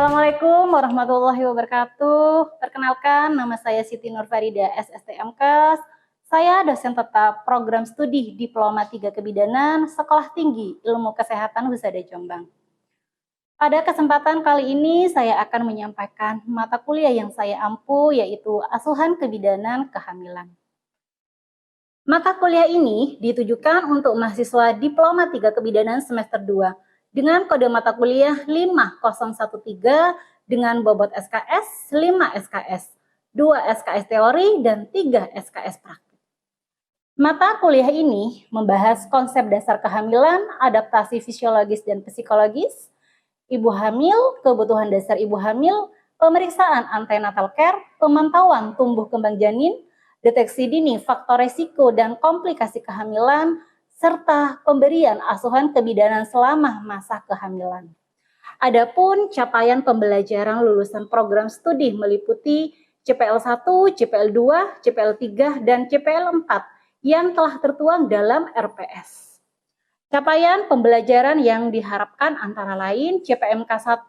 Assalamualaikum warahmatullahi wabarakatuh. Perkenalkan, nama saya Siti Nurfarida, SSTMKes. Saya dosen tetap program studi Diploma 3 Kebidanan Sekolah Tinggi Ilmu Kesehatan Husada Jombang. Pada kesempatan kali ini saya akan menyampaikan mata kuliah yang saya ampu, yaitu Asuhan Kebidanan Kehamilan. Mata kuliah ini ditujukan untuk mahasiswa Diploma 3 Kebidanan semester 2 dengan kode mata kuliah 5013 dengan bobot SKS 5 SKS, 2 SKS teori, dan 3 SKS praktik. Mata kuliah ini membahas konsep dasar kehamilan, adaptasi fisiologis dan psikologis, ibu hamil, kebutuhan dasar ibu hamil, pemeriksaan antenatal care, pemantauan tumbuh kembang janin, deteksi dini faktor resiko dan komplikasi kehamilan, serta pemberian asuhan kebidanan selama masa kehamilan. Adapun capaian pembelajaran lulusan program studi meliputi CPL 1, CPL 2, CPL 3, dan CPL 4 yang telah tertuang dalam RPS. Capaian pembelajaran yang diharapkan antara lain CPMK 1,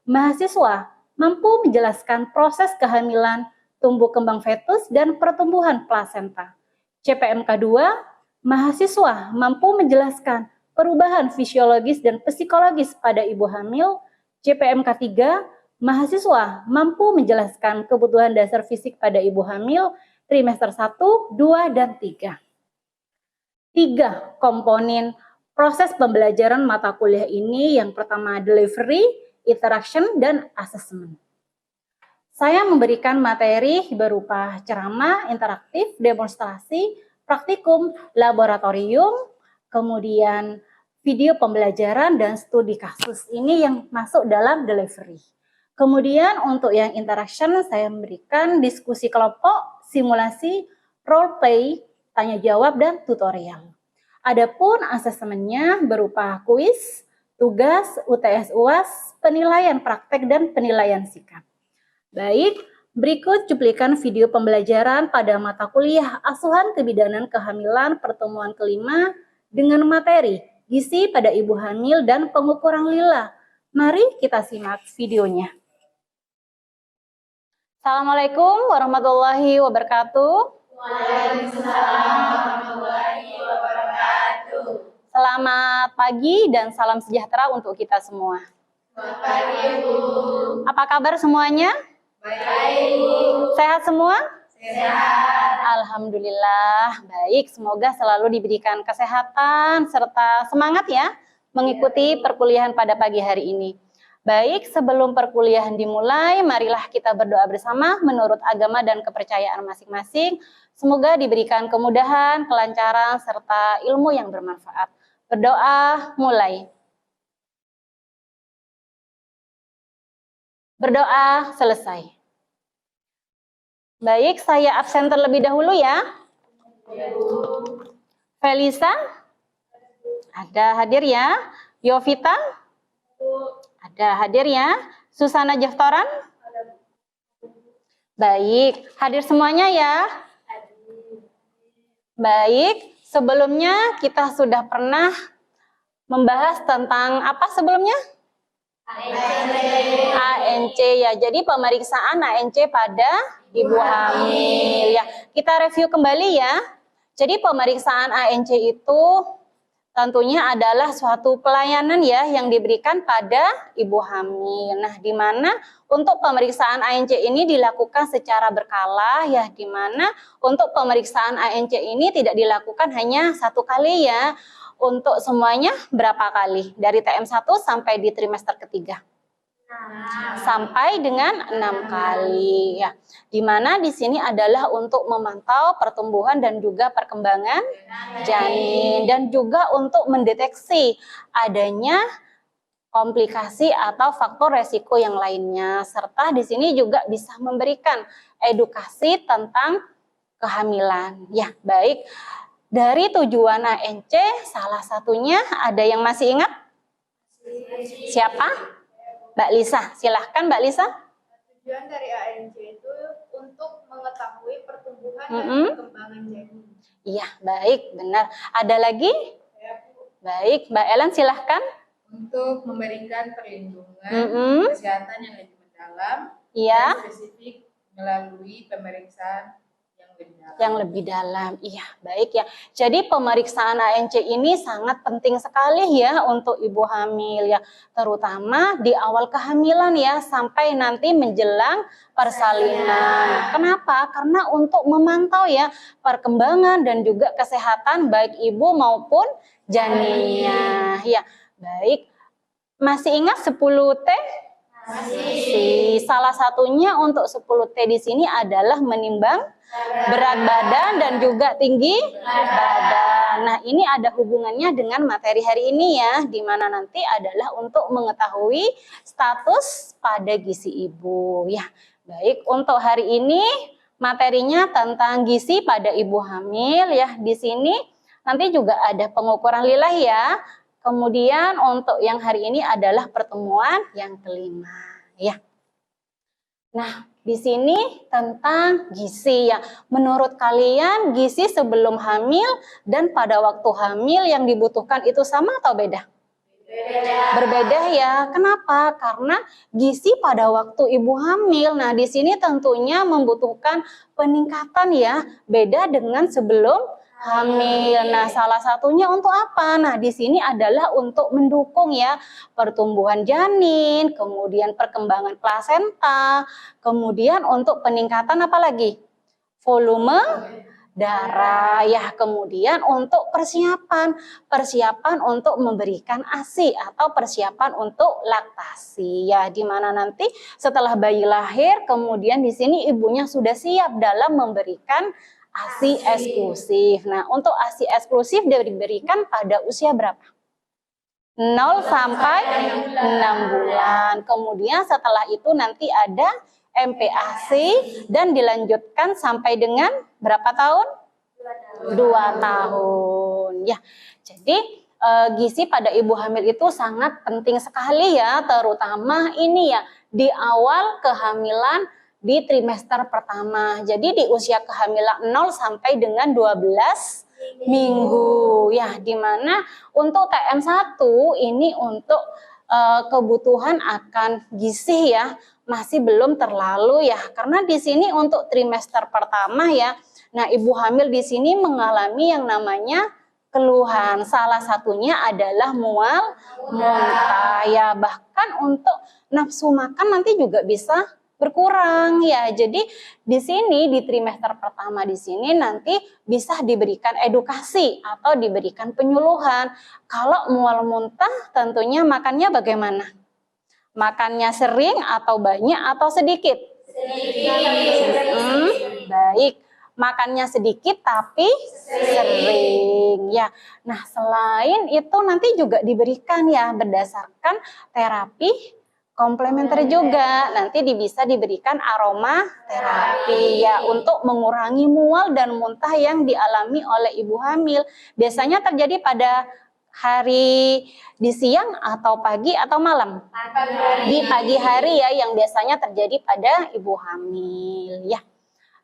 mahasiswa mampu menjelaskan proses kehamilan, tumbuh kembang fetus, dan pertumbuhan plasenta. CPMK 2, mahasiswa mampu menjelaskan perubahan fisiologis dan psikologis pada ibu hamil. CPMK 3, mahasiswa mampu menjelaskan kebutuhan dasar fisik pada ibu hamil trimester 1, 2, dan 3. 3 komponen proses pembelajaran mata kuliah ini, yang pertama delivery, interaction, dan assessment. Saya memberikan materi berupa ceramah, interaktif, demonstrasi, praktikum, laboratorium, kemudian video pembelajaran, dan studi kasus. Ini yang masuk dalam delivery. Kemudian untuk yang interaction, saya memberikan diskusi kelompok, simulasi, role play, tanya jawab, dan tutorial. Adapun asesmennya berupa kuis, tugas, UTS UAS, penilaian praktek, dan penilaian sikap. Baik, berikut cuplikan video pembelajaran pada mata kuliah Asuhan Kebidanan Kehamilan pertemuan kelima dengan materi gizi pada ibu hamil dan pengukuran lila. Mari kita simak videonya. Assalamualaikum warahmatullahi wabarakatuh. Waalaikumsalam warahmatullahi wabarakatuh. Selamat pagi dan salam sejahtera untuk kita semua. Selamat pagi, Bu. Apa kabar semuanya? Baik, Bu. Sehat semua? Sehat. Alhamdulillah, baik. Semoga selalu diberikan kesehatan serta semangat ya mengikuti perkuliahan pada pagi hari ini. Baik, sebelum perkuliahan dimulai, marilah kita berdoa bersama menurut agama dan kepercayaan masing-masing. Semoga diberikan kemudahan, kelancaran, serta ilmu yang bermanfaat. Berdoa, mulai. Berdoa, selesai. Baik, saya absen terlebih dahulu ya. Felisa? Ada hadir ya. Yovita? Ada hadir ya. Susana Jaftoran? Baik, hadir semuanya ya. Baik, sebelumnya kita sudah pernah membahas tentang apa sebelumnya? ANC ya. Jadi pemeriksaan ANC pada ibu hamil ya. Kita review kembali ya. Jadi pemeriksaan ANC itu tentunya adalah suatu pelayanan ya yang diberikan pada ibu hamil. Nah, di mana untuk pemeriksaan ANC ini dilakukan secara berkala ya, di mana untuk pemeriksaan ANC ini tidak dilakukan hanya satu kali ya. Untuk semuanya berapa kali? Dari TM1 sampai di trimester ketiga. Sampai dengan 6 kali ya. Di mana di sini adalah untuk memantau pertumbuhan dan juga perkembangan janin, dan juga untuk mendeteksi adanya komplikasi atau faktor resiko yang lainnya, serta di sini juga bisa memberikan edukasi tentang kehamilan. Ya, baik. Dari tujuan ANC, salah satunya ada yang masih ingat? Siapa? Mbak Lisa, silahkan Mbak Lisa. Tujuan dari ANC itu untuk mengetahui pertumbuhan dan perkembangan janin. Iya, baik, benar. Ada lagi? Baik, Mbak Ellen silahkan. untuk memberikan perlindungan Mm-mm. kesehatan yang lebih mendalam Iya. dan spesifik melalui pemeriksaan Yang lebih dalam. Iya, baik ya. Jadi pemeriksaan ANC ini sangat penting sekali ya untuk ibu hamil ya, terutama di awal kehamilan ya sampai nanti menjelang persalinan. Kenapa? Karena untuk memantau ya perkembangan dan juga kesehatan baik ibu maupun janinnya. Ya, baik. Masih ingat 10T? Masih. Salah satunya untuk 10T di sini adalah menimbang berat badan dan juga tinggi badan. Nah, ini ada hubungannya dengan materi hari ini ya, di mana nanti adalah untuk mengetahui status pada gizi ibu. Ya, baik. Untuk hari ini materinya tentang gizi pada ibu hamil ya. Di sini nanti juga ada pengukuran lilah ya. Kemudian untuk yang hari ini adalah pertemuan yang kelima ya. Nah, di sini tentang gizi ya. Menurut kalian gizi sebelum hamil dan pada waktu hamil yang dibutuhkan itu sama atau beda? Berbeda ya. Kenapa? Karena gizi pada waktu ibu hamil, nah di sini tentunya membutuhkan peningkatan ya. Beda dengan sebelum hamil. Nah, salah satunya untuk apa? Nah, di sini adalah untuk mendukung ya pertumbuhan janin, kemudian perkembangan plasenta, kemudian untuk peningkatan apa lagi? Volume darah ya, kemudian untuk persiapan untuk memberikan ASI atau persiapan untuk laktasi ya, di mana nanti setelah bayi lahir kemudian di sini ibunya sudah siap dalam memberikan ASI eksklusif. Nah, untuk ASI eksklusif diberikan pada usia berapa? 0 sampai 6 bulan. Kemudian setelah itu nanti ada MPASI dan dilanjutkan sampai dengan berapa tahun? 2 tahun. Ya, jadi gizi pada ibu hamil itu sangat penting sekali ya, terutama ini ya di awal kehamilan di trimester pertama. Jadi di usia kehamilan 0 sampai dengan 12 minggu. Ya, di mana untuk TM1 ini untuk kebutuhan akan gizi ya masih belum terlalu ya. Karena di sini untuk trimester pertama ya. Nah, ibu hamil di sini mengalami yang namanya keluhan. Salah satunya adalah mual muntah ya. Bahkan untuk nafsu makan nanti juga bisa berkurang ya. Jadi di sini di trimester pertama di sini nanti bisa diberikan edukasi atau diberikan penyuluhan. Kalau mual muntah tentunya makannya bagaimana? Makannya sering atau banyak atau sedikit? Sedikit. Baik. Makannya sedikit tapi sering ya. Nah, selain itu nanti juga diberikan ya berdasarkan terapi komplementer juga, nanti bisa diberikan aroma terapi ya untuk mengurangi mual dan muntah yang dialami oleh ibu hamil. Biasanya terjadi pada hari di siang atau pagi atau malam? Di pagi hari ya, yang biasanya terjadi pada ibu hamil ya.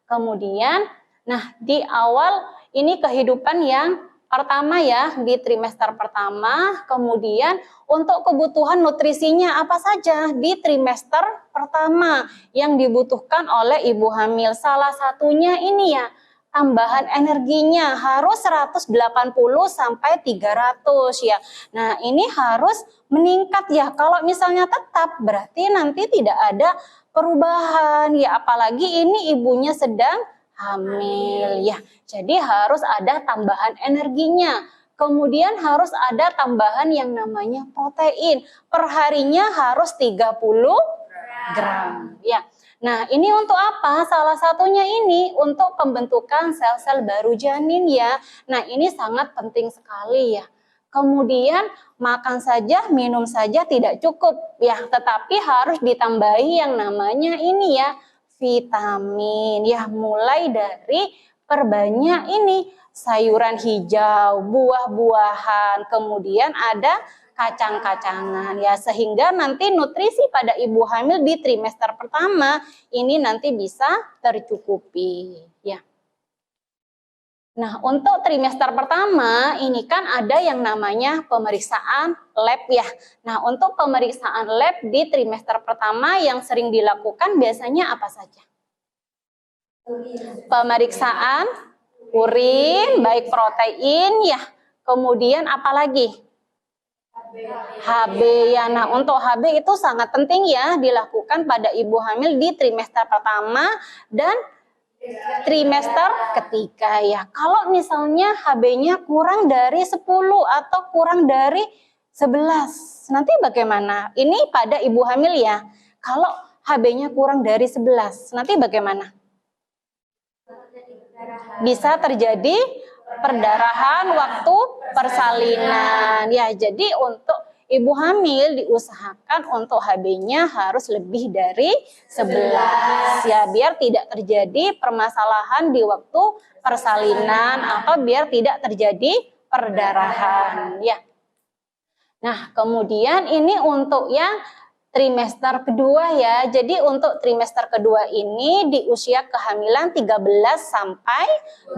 Kemudian, nah di awal ini kehidupan yang pertama ya di trimester pertama, kemudian untuk kebutuhan nutrisinya apa saja di trimester pertama yang dibutuhkan oleh ibu hamil. Salah satunya ini ya, tambahan energinya harus 180 sampai 300 ya. Nah, ini harus meningkat ya. Kalau misalnya tetap berarti nanti tidak ada perubahan ya, apalagi ini ibunya sedang hamil ya. Jadi harus ada tambahan energinya. Kemudian harus ada tambahan yang namanya protein. Perharinya harus 30 gram ya. Nah, ini untuk apa? Salah satunya ini untuk pembentukan sel-sel baru janin ya. Nah, ini sangat penting sekali ya. Kemudian makan saja, minum saja tidak cukup ya, tetapi harus ditambahi yang namanya ini ya, vitamin ya, mulai dari perbanyak ini sayuran hijau, buah-buahan, kemudian ada kacang-kacangan ya, sehingga nanti nutrisi pada ibu hamil di trimester pertama ini nanti bisa tercukupi ya. Nah, untuk trimester pertama ini kan ada yang namanya pemeriksaan lab ya. Nah, untuk pemeriksaan lab di trimester pertama yang sering dilakukan biasanya apa saja? Pemeriksaan urin, baik protein ya. Kemudian apa lagi? HB ya. Nah, untuk HB itu sangat penting ya dilakukan pada ibu hamil di trimester pertama dan trimester ketiga ya. Kalau misalnya HB-nya kurang dari 10 atau kurang dari 11, nanti bagaimana? Ini pada ibu hamil ya. Kalau HB-nya kurang dari 11, nanti bagaimana? Bisa terjadi perdarahan waktu persalinan. Ya, jadi untuk ibu hamil diusahakan untuk HB-nya harus lebih dari 11 ya, biar tidak terjadi permasalahan di waktu persalinan atau biar tidak terjadi perdarahan ya. Nah, kemudian ini untuk yang trimester kedua ya. Jadi untuk trimester kedua ini di usia kehamilan 13 sampai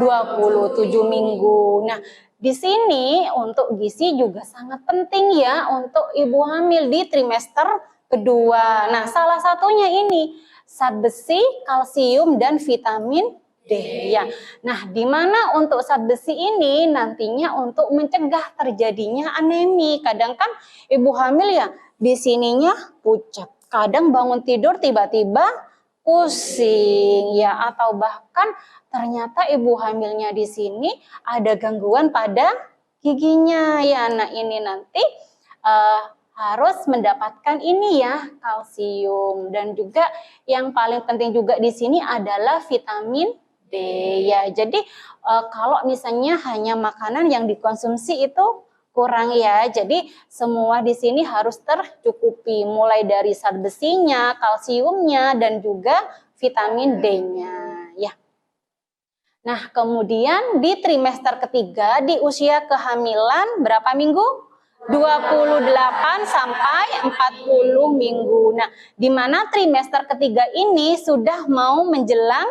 27 minggu. Nah, di sini untuk gizi juga sangat penting ya untuk ibu hamil di trimester kedua. Nah, salah satunya ini zat besi, kalsium, dan vitamin D ya. Nah, di mana untuk zat besi ini nantinya untuk mencegah terjadinya anemi. Kadang kan ibu hamil ya di sininya pucat. Kadang bangun tidur tiba-tiba pusing ya, atau bahkan ternyata ibu hamilnya di sini ada gangguan pada giginya ya. Nah, ini nanti harus mendapatkan ini ya, kalsium, dan juga yang paling penting juga di sini adalah vitamin D ya. Jadi kalau misalnya hanya makanan yang dikonsumsi itu kurang ya. Jadi semua di sini harus tercukupi, mulai dari zat besinya, kalsiumnya, dan juga vitamin D-nya ya. Nah, kemudian di trimester ketiga di usia kehamilan berapa minggu? 28 sampai 40 minggu. Nah, di mana trimester ketiga ini sudah mau menjelang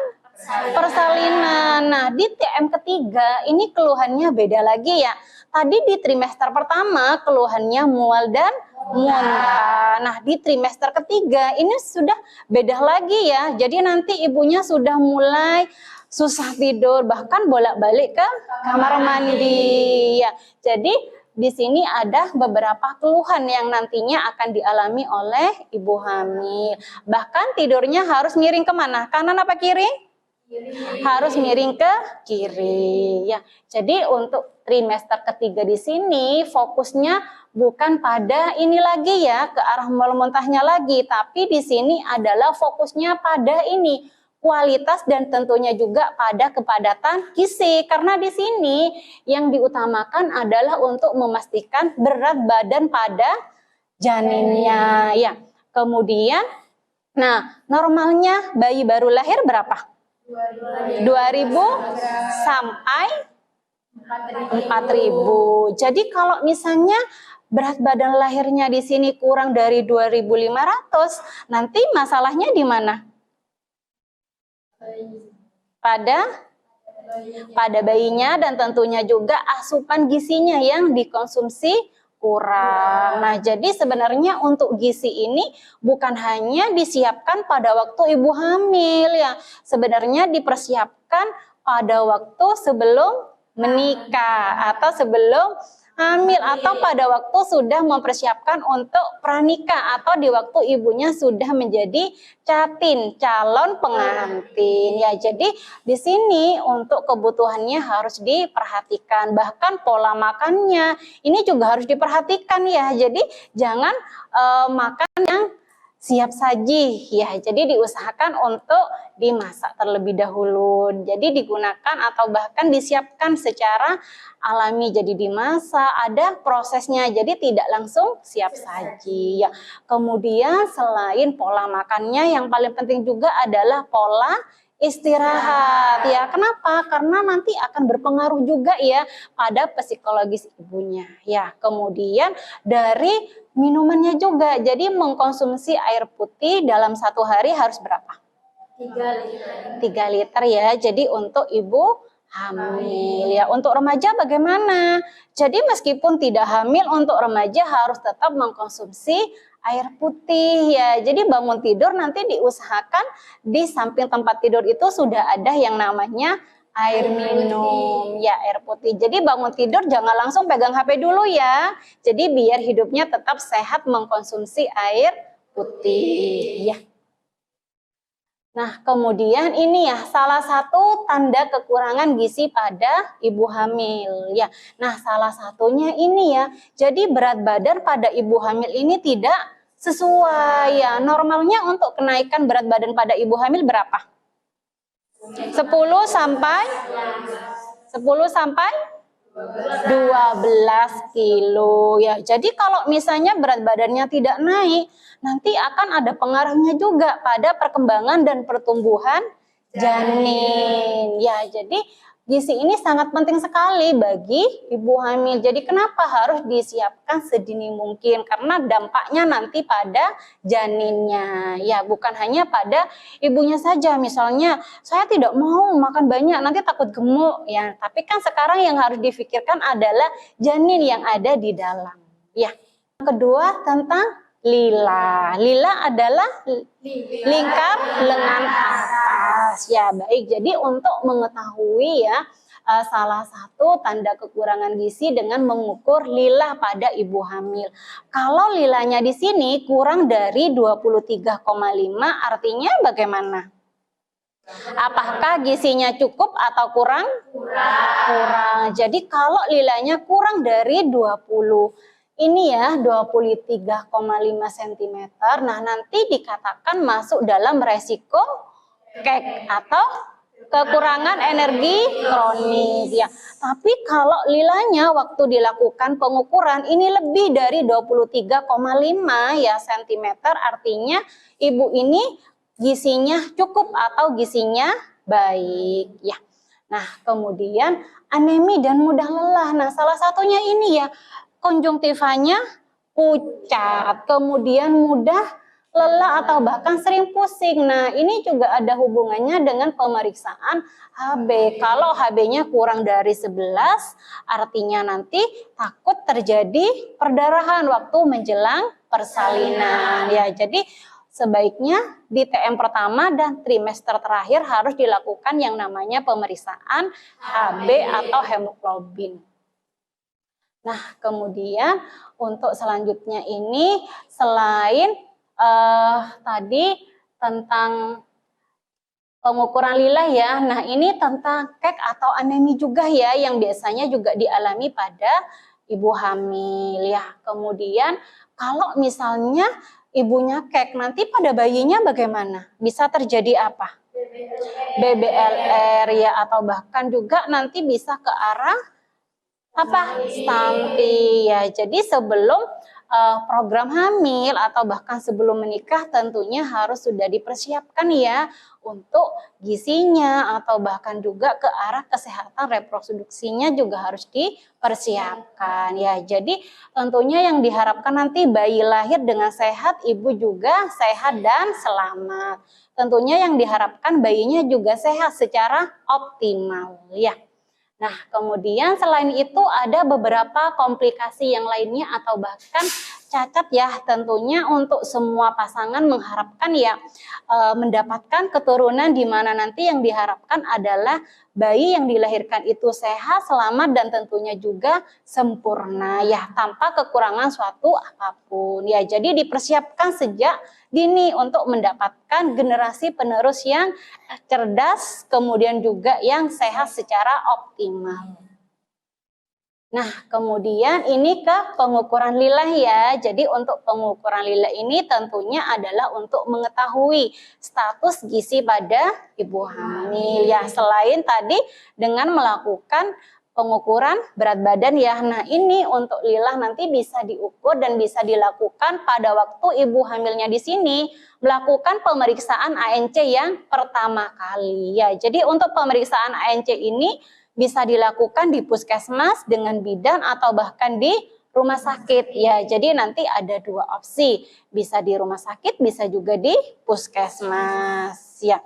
persalinan. Nah, di TM ketiga ini keluhannya beda lagi ya. Tadi di trimester pertama keluhannya mual dan muntah. Nah, di trimester ketiga ini sudah beda lagi ya. Jadi nanti ibunya sudah mulai susah tidur, bahkan bolak-balik ke kamar mandi ya. Jadi di sini ada beberapa keluhan yang nantinya akan dialami oleh ibu hamil. Bahkan tidurnya harus miring kemana? Kanan apa kiri? Harus miring ke kiri ya. Jadi untuk trimester ketiga di sini fokusnya bukan pada ini lagi ya, ke arah mual-muntahnya lagi, tapi di sini adalah fokusnya pada ini kualitas dan tentunya juga pada kepadatan gizi, karena di sini yang diutamakan adalah untuk memastikan berat badan pada janinnya ya. Kemudian nah, normalnya bayi baru lahir berapa? 2000 sampai 4000. Jadi kalau misalnya berat badan lahirnya di sini kurang dari 2500, nanti masalahnya di mana? Pada bayinya, dan tentunya juga asupan gizinya yang dikonsumsi kurang. Nah, jadi sebenarnya untuk gizi ini bukan hanya disiapkan pada waktu ibu hamil ya. Sebenarnya dipersiapkan pada waktu sebelum menikah atau sebelum hamil atau pada waktu sudah mempersiapkan untuk pranikah atau di waktu ibunya sudah menjadi catin, calon pengantin ya. Jadi di sini untuk kebutuhannya harus diperhatikan, bahkan pola makannya ini juga harus diperhatikan ya. Jadi jangan makan yang siap saji ya. Jadi diusahakan untuk dimasak terlebih dahulu. Jadi digunakan atau bahkan disiapkan secara alami. Jadi dimasak, ada prosesnya. Jadi tidak langsung siap saji ya. Kemudian selain pola makannya, yang paling penting juga adalah pola istirahat ya. Kenapa? Karena nanti akan berpengaruh juga ya pada psikologis ibunya ya. Kemudian dari minumannya juga. Jadi mengkonsumsi air putih dalam satu hari harus berapa? 3 liter ya. Jadi untuk ibu hamil. Ya, untuk remaja bagaimana? Jadi meskipun tidak hamil, untuk remaja harus tetap mengkonsumsi air putih ya. Jadi bangun tidur nanti diusahakan di samping tempat tidur itu sudah ada yang namanya air minum ya, air putih. Jadi bangun tidur jangan langsung pegang HP dulu ya. Jadi biar hidupnya tetap sehat mengkonsumsi air putih ya. Nah, kemudian ini ya salah satu tanda kekurangan gizi pada ibu hamil ya. Nah, salah satunya ini ya. Jadi berat badan pada ibu hamil ini tidak sesuai ya. Normalnya untuk kenaikan berat badan pada ibu hamil berapa? 10 sampai 12 kilo ya. Jadi kalau misalnya berat badannya tidak naik, nanti akan ada pengaruhnya juga pada perkembangan dan pertumbuhan janin. Ya, jadi gizi ini sangat penting sekali bagi ibu hamil. Jadi kenapa harus disiapkan sedini mungkin? Karena dampaknya nanti pada janinnya. Ya, bukan hanya pada ibunya saja. Misalnya, saya tidak mau makan banyak, nanti takut gemuk. Ya, tapi kan sekarang yang harus difikirkan adalah janin yang ada di dalam. Ya. Yang kedua tentang lila. Lila adalah lingkar lengan atas. Ya, baik. Jadi untuk mengetahui ya salah satu tanda kekurangan gizi dengan mengukur lila pada ibu hamil. Kalau lilanya di sini kurang dari 23,5 artinya bagaimana? Apakah gizinya cukup atau kurang? Kurang. Jadi kalau lilanya kurang dari 20 ini ya 23,5 cm. Nah, nanti dikatakan masuk dalam resiko kek atau kekurangan energi kronis ya. Tapi kalau lilanya waktu dilakukan pengukuran ini lebih dari 23,5 ya cm, artinya ibu ini gizinya cukup atau gizinya baik ya. Nah, kemudian anemi dan mudah lelah. Nah, salah satunya ini ya konjungtivanya pucat, kemudian mudah lelah atau bahkan sering pusing. Nah, ini juga ada hubungannya dengan pemeriksaan HB. Kalau HB-nya kurang dari 11, artinya nanti takut terjadi perdarahan waktu menjelang persalinan. Ya, jadi sebaiknya di TM pertama dan trimester terakhir harus dilakukan yang namanya pemeriksaan HB atau hemoglobin. Nah, kemudian untuk selanjutnya ini selain tadi tentang pengukuran lila ya, nah ini tentang kek atau anemi juga ya yang biasanya juga dialami pada ibu hamil ya. Kemudian kalau misalnya ibunya kek, nanti pada bayinya bagaimana? Bisa terjadi apa? BBLR ya, atau bahkan juga nanti bisa ke arah apa? Stunting ya. Jadi sebelum program hamil atau bahkan sebelum menikah tentunya harus sudah dipersiapkan ya untuk gizinya atau bahkan juga ke arah kesehatan reproduksinya juga harus dipersiapkan ya. Jadi tentunya yang diharapkan nanti bayi lahir dengan sehat, ibu juga sehat dan selamat. Tentunya yang diharapkan bayinya juga sehat secara optimal ya. Nah, kemudian selain itu ada beberapa komplikasi yang lainnya atau bahkan cacat ya, tentunya untuk semua pasangan mengharapkan ya mendapatkan keturunan di mana nanti yang diharapkan adalah bayi yang dilahirkan itu sehat, selamat dan tentunya juga sempurna ya, tanpa kekurangan suatu apapun ya. Jadi dipersiapkan sejak dini untuk mendapatkan generasi penerus yang cerdas, kemudian juga yang sehat secara optimal. Nah, kemudian ini ke pengukuran lila ya. Jadi untuk pengukuran lila ini tentunya adalah untuk mengetahui status gizi pada ibu hamil ya. Selain tadi dengan melakukan pengukuran berat badan ya. Nah, ini untuk lila nanti bisa diukur dan bisa dilakukan pada waktu ibu hamilnya di sini melakukan pemeriksaan ANC yang pertama kali ya. Jadi untuk pemeriksaan ANC ini bisa dilakukan di puskesmas dengan bidan atau bahkan di rumah sakit ya. Jadi nanti ada dua opsi, bisa di rumah sakit, bisa juga di puskesmas ya.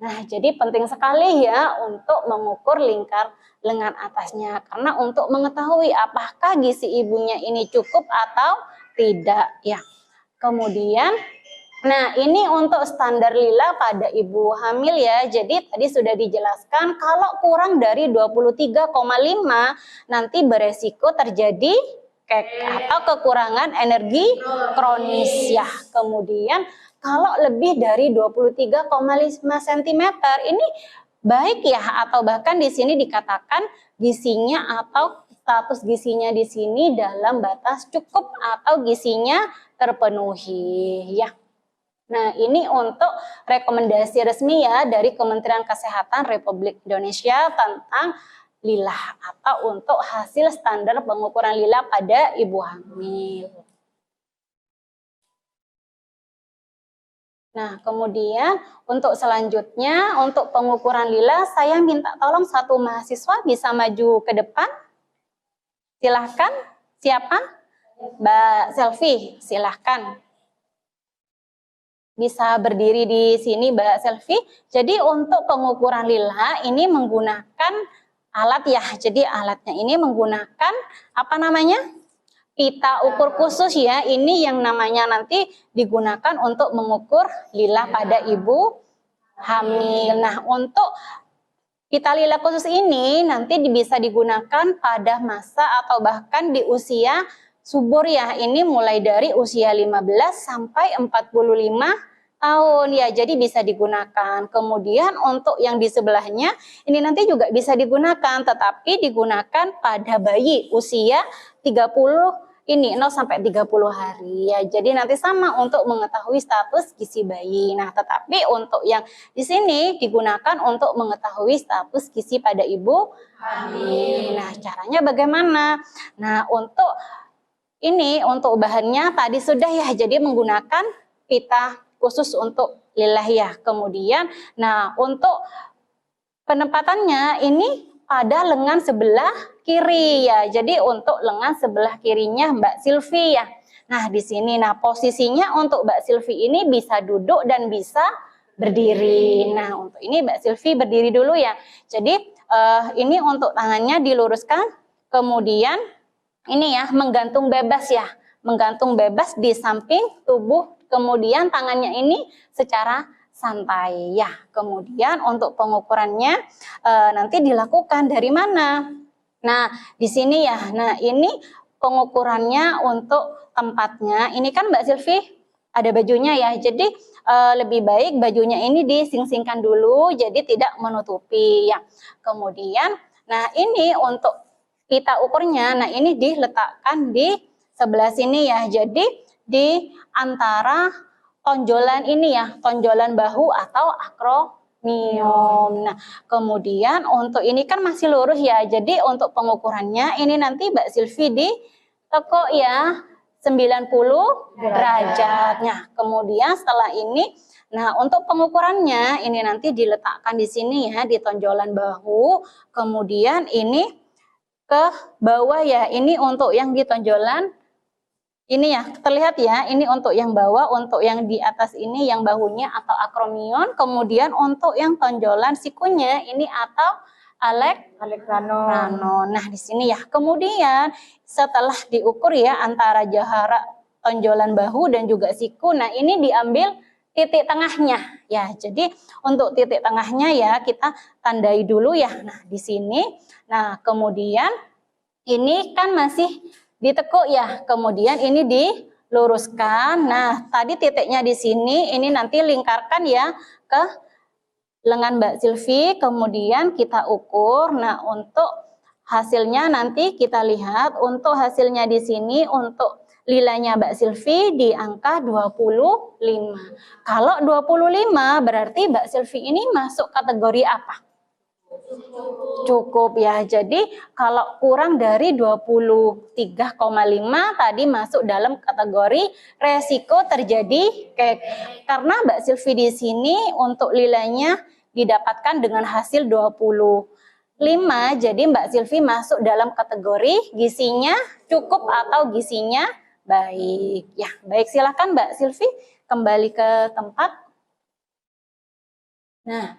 Nah, jadi penting sekali ya untuk mengukur lingkar lengan atasnya. Karena untuk mengetahui apakah gizi ibunya ini cukup atau tidak ya. Kemudian, nah ini untuk standar lila pada ibu hamil ya. Jadi tadi sudah dijelaskan kalau kurang dari 23,5 nanti beresiko terjadi kek atau kekurangan energi kronis ya. Kemudian kalau lebih dari 23,5 cm ini baik ya, atau bahkan di sini dikatakan gizinya atau status gizinya di sini dalam batas cukup atau gizinya terpenuhi ya. Nah, ini untuk rekomendasi resmi ya dari Kementerian Kesehatan Republik Indonesia tentang lila atau untuk hasil standar pengukuran lila pada ibu hamil. Nah, kemudian untuk selanjutnya, untuk pengukuran lila, saya minta tolong satu mahasiswa bisa maju ke depan. Silahkan, siapa? Mbak Selvi, silahkan. Bisa berdiri di sini Mbak Selvi. Jadi untuk pengukuran lila ini menggunakan alat ya. Jadi alatnya ini menggunakan apa namanya? Pita ukur khusus ya, ini yang namanya nanti digunakan untuk mengukur lila pada ibu hamil. Nah, untuk pita lila khusus ini nanti bisa digunakan pada masa atau bahkan di usia subur ya. Ini mulai dari usia 15 sampai 45 tahun ya, jadi bisa digunakan. Kemudian untuk yang di sebelahnya ini nanti juga bisa digunakan, tetapi digunakan pada bayi usia 30 ini 0 sampai 30 hari ya. Jadi nanti sama untuk mengetahui status gizi bayi. Nah, tetapi untuk yang di sini digunakan untuk mengetahui status gizi pada ibu hamil. Nah, caranya bagaimana? Nah, untuk ini untuk bahannya tadi sudah ya. Jadi menggunakan pita khusus untuk lila ya. Kemudian nah, untuk penempatannya ini pada lengan sebelah kiri ya. Jadi untuk lengan sebelah kirinya Mbak Silvi ya. Nah, di sini nah posisinya untuk Mbak Silvi ini bisa duduk dan bisa berdiri. Nah, untuk ini Mbak Silvi berdiri dulu ya. Jadi ini untuk tangannya diluruskan, kemudian ini ya menggantung bebas ya. Menggantung bebas di samping tubuh, kemudian tangannya ini secara santai ya. Kemudian untuk pengukurannya nanti dilakukan dari mana? Nah, di sini ya. Nah, ini pengukurannya untuk tempatnya. Ini kan Mbak Silvi ada bajunya ya. Jadi lebih baik bajunya ini dising-singkan dulu jadi tidak menutupi ya. Kemudian nah ini untuk pita ukurnya. Nah, ini diletakkan di sebelah sini ya. Jadi di antara tonjolan ini ya, tonjolan bahu atau akromion. Nah, kemudian untuk ini kan masih lurus ya. Jadi untuk pengukurannya ini nanti Mbak Silvi ditekuk ya 90 derajat. Nah, kemudian setelah ini nah, untuk pengukurannya ini nanti diletakkan di sini ya, di tonjolan bahu. Kemudian ini ke bawah ya. Ini untuk yang di tonjolan ini ya, terlihat ya, ini untuk yang bawah, untuk yang di atas ini yang bahunya atau akromion, kemudian untuk yang tonjolan sikunya ini atau aleksanon. Nah, di sini ya. Kemudian setelah diukur ya antara jarak tonjolan bahu dan juga siku, nah ini diambil titik tengahnya ya. Jadi untuk titik tengahnya ya kita tandai dulu ya. Nah, di sini. Nah, kemudian ini kan masih ditekuk ya, kemudian ini diluruskan. Nah, tadi titiknya di sini, ini nanti lingkarkan ya ke lengan Mbak Silvi, kemudian kita ukur. Nah, untuk hasilnya nanti kita lihat. Untuk hasilnya di sini untuk lilanya Mbak Silvi di angka 25. Kalau 25 berarti Mbak Silvi ini masuk kategori apa? Cukup ya. Jadi kalau kurang dari 23,5 tadi masuk dalam kategori resiko terjadi kek. Karena Mbak Silvi di sini untuk lilanya didapatkan dengan hasil 25. Jadi Mbak Silvi masuk dalam kategori gizinya cukup atau gizinya baik. Ya, baik, silakan Mbak Silvi kembali ke tempat. Nah,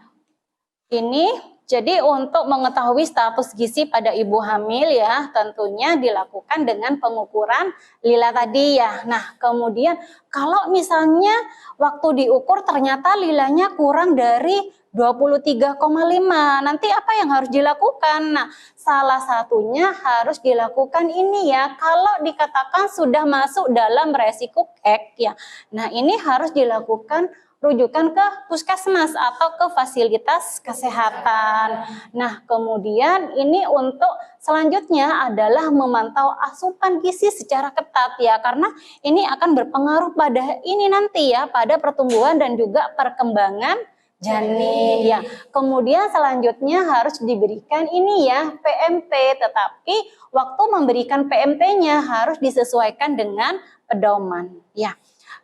ini jadi untuk mengetahui status gizi pada ibu hamil ya, tentunya dilakukan dengan pengukuran lila tadi ya. Nah, kemudian kalau misalnya waktu diukur ternyata lilanya kurang dari 23,5, nanti apa yang harus dilakukan? Nah, salah satunya harus dilakukan ini ya, kalau dikatakan sudah masuk dalam resiko kek ya. Nah, ini harus dilakukan rujukan ke puskesmas atau ke fasilitas kesehatan. Nah, kemudian ini untuk selanjutnya adalah memantau asupan gizi secara ketat ya, karena ini akan berpengaruh pada ini nanti ya, pada pertumbuhan dan juga perkembangan janin ya. Kemudian selanjutnya harus diberikan ini ya, PMP, tetapi waktu memberikan PMP-nya harus disesuaikan dengan pedoman ya.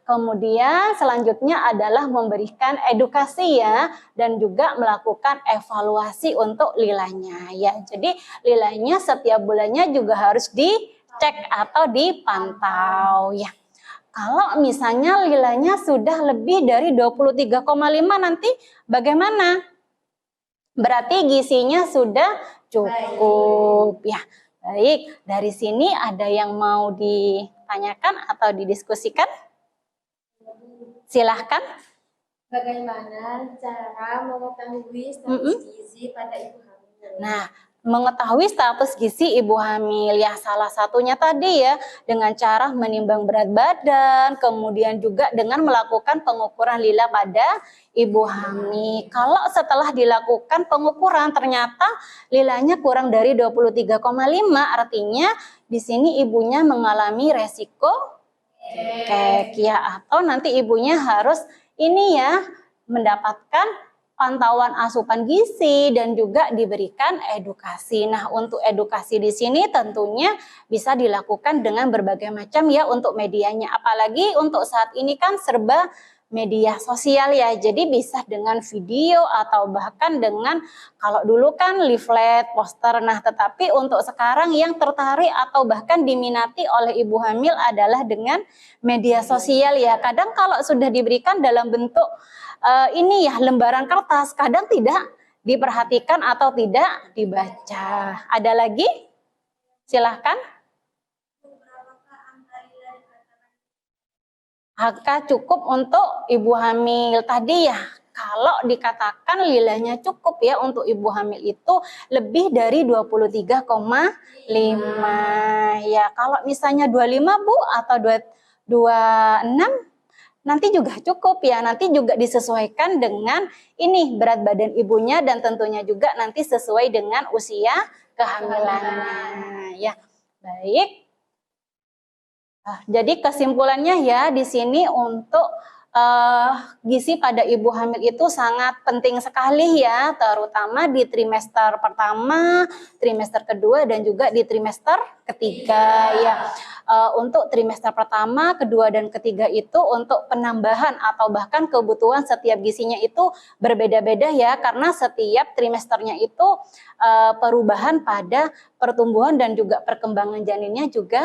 Kemudian selanjutnya adalah memberikan edukasi ya, dan juga melakukan evaluasi untuk lilanya ya. Jadi lilanya setiap bulannya juga harus dicek atau dipantau ya. Kalau misalnya lilanya sudah lebih dari 23,5 nanti bagaimana? Berarti gizinya sudah cukup ya. Baik, dari sini ada yang mau ditanyakan atau didiskusikan? Silahkan. Bagaimana cara mengetahui status gizi pada ibu hamil? Nah, mengetahui status gizi ibu hamil ya, salah satunya tadi ya, dengan cara menimbang berat badan, kemudian juga dengan melakukan pengukuran lila pada ibu hamil. Kalau setelah dilakukan pengukuran ternyata lilanya kurang dari 23,5, artinya di sini ibunya mengalami resiko kek ya, atau nanti ibunya harus ini ya, mendapatkan pantauan asupan gizi dan juga diberikan edukasi. Nah, untuk edukasi di sini tentunya bisa dilakukan dengan berbagai macam ya untuk medianya. Apalagi untuk saat ini kan serba media sosial ya, jadi bisa dengan video atau bahkan dengan, kalau dulu kan leaflet, poster. Nah, tetapi untuk sekarang yang tertarik atau bahkan diminati oleh ibu hamil adalah dengan media sosial ya. Kadang kalau sudah diberikan dalam bentuk ini ya, lembaran kertas, kadang tidak diperhatikan atau tidak dibaca. Ada lagi? Silahkan. Angka cukup untuk ibu hamil tadi ya, kalau dikatakan lilanya cukup ya untuk ibu hamil itu lebih dari 23,5 ya. Kalau misalnya 25 Bu atau 26 nanti juga cukup ya, nanti juga disesuaikan dengan ini berat badan ibunya dan tentunya juga nanti sesuai dengan usia kehamilannya ya. Baik. Jadi kesimpulannya ya di sini untuk gizi pada ibu hamil itu sangat penting sekali ya, terutama di trimester pertama, trimester kedua dan juga di trimester ketiga ya. Untuk trimester pertama, kedua dan ketiga itu untuk penambahan atau bahkan kebutuhan setiap gizinya itu berbeda-beda ya, karena setiap trimesternya itu perubahan pada pertumbuhan dan juga perkembangan janinnya juga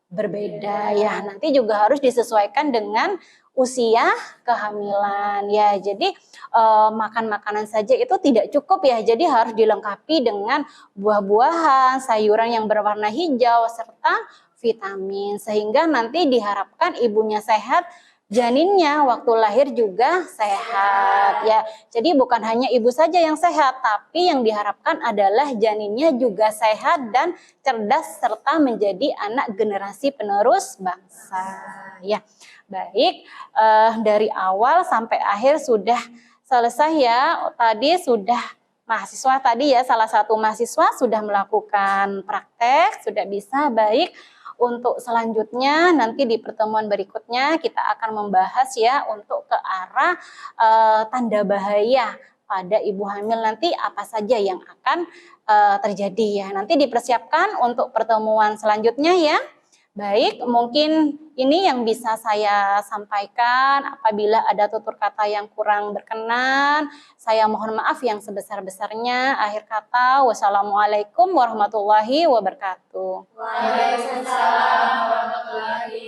berbeda ya, nanti juga harus disesuaikan dengan usia kehamilan ya. Jadi makan makanan saja itu tidak cukup ya, jadi harus dilengkapi dengan buah-buahan, sayuran yang berwarna hijau serta vitamin, sehingga nanti diharapkan ibunya sehat, janinnya waktu lahir juga sehat ya. Jadi bukan hanya ibu saja yang sehat, tapi yang diharapkan adalah janinnya juga sehat dan cerdas serta menjadi anak generasi penerus bangsa ya. Baik, dari awal sampai akhir sudah selesai ya. Tadi sudah mahasiswa tadi ya, salah satu mahasiswa sudah melakukan praktek, sudah bisa. Baik. Untuk selanjutnya nanti di pertemuan berikutnya kita akan membahas ya untuk ke arah tanda bahaya pada ibu hamil nanti apa saja yang akan terjadi ya. Nanti dipersiapkan untuk pertemuan selanjutnya ya. Baik, mungkin ini yang bisa saya sampaikan. Apabila ada tutur kata yang kurang berkenan, saya mohon maaf yang sebesar-besarnya. Akhir kata, wassalamualaikum warahmatullahi wabarakatuh. Waalaikumsalam warahmatullahi